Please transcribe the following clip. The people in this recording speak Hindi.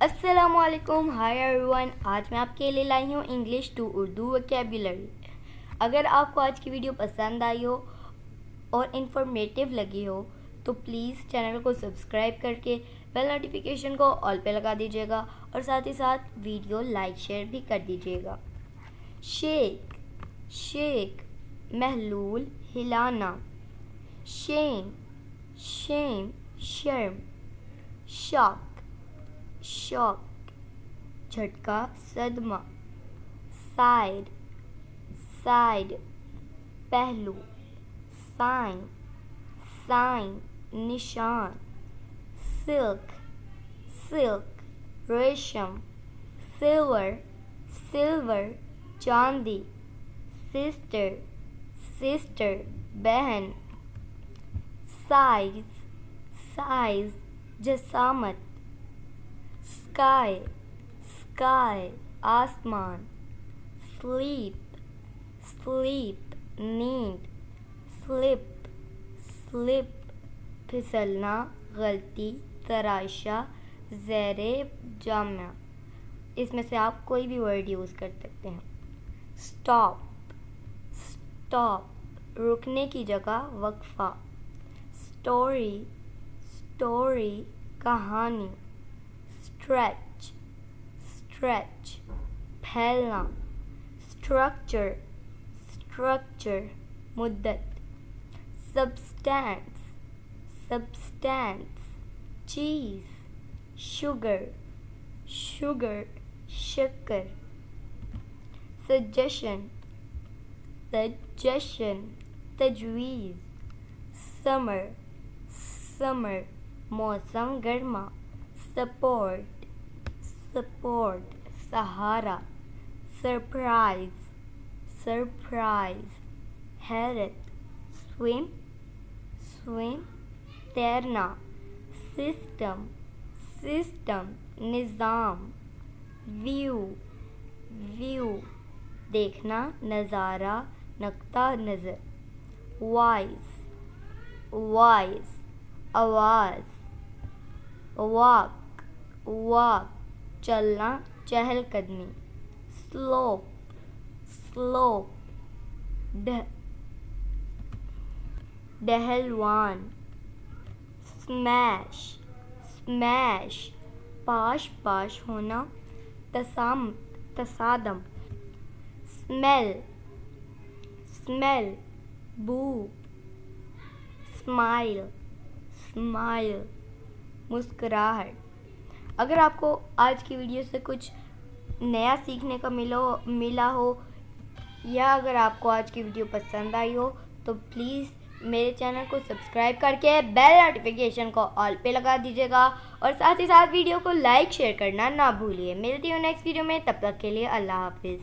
अस्सलामुअलैकुम, हाय एवरीवन। आज मैं आपके लिए लाई हूँ इंग्लिश टू उर्दू वोकैबुलरी। अगर आपको आज की वीडियो पसंद आई हो और इन्फॉर्मेटिव लगी हो तो प्लीज़ चैनल को सब्सक्राइब करके बेल नोटिफिकेशन को ऑल पे लगा दीजिएगा और साथ ही साथ वीडियो लाइक शेयर भी कर दीजिएगा। शेक, शेक महलूल, हिलाना। शेम, शेम शर्म। शॉक, शॉक झटका, सदमा। साइड, साइड पहलू। साइन, साइन निशान। सिल्क, सिल्क रेशम। सिल्वर, सिल्वर चांदी। सिस्टर, सिस्टर बहन। साइज, साइज जसामत। स्काई, स्काई आसमान। स्लीप, स्लीप नींद। स्लिप, स्लिप फिसलना, गलती, तराशा, ज़ेरे जामा। इसमें से आप कोई भी वर्ड यूज़ कर सकते हैं। स्टॉप, स्टॉप रुकने की जगह, वक्फा। स्टोरी, स्टोरी कहानी। स्ट्रेच, स्ट्रेच फैलना। स्ट्रक्चर, स्ट्रक्चर मुद्दत। सब्सटेंस, सब्सटेंस चीज़। शुगर, शुगर शक्कर। सजेशन, सजेशन तजवीज़। समर, समर मौसम गर्मा। सपोर्ट, सपोर्ट सहारा। सरप्राइज, सरप्राइज हैरत। स्विम, स्विम तैरना। सिस्टम, सिस्टम निज़ाम। व्यू, व्यू देखना, नज़ारा, नक्ता नज़र। वॉइस, वॉइस आवाज़। वॉक, वॉक चलना, चहलकदमी। स्लोप, स्लोप डहलवान। स्मैश, स्मैश पाश पाश होना, तसादम। स्मेल, स्मेल बू। स्माइल, स्माइल मुस्कुराहट। अगर आपको आज की वीडियो से कुछ नया सीखने का मिला हो या अगर आपको आज की वीडियो पसंद आई हो तो प्लीज़ मेरे चैनल को सब्सक्राइब करके बेल नोटिफिकेशन को ऑल पे लगा दीजिएगा और साथ ही साथ वीडियो को लाइक शेयर करना ना भूलिए। मिलती हूँ नेक्स्ट वीडियो में, तब तक के लिए अल्लाह हाफिज़।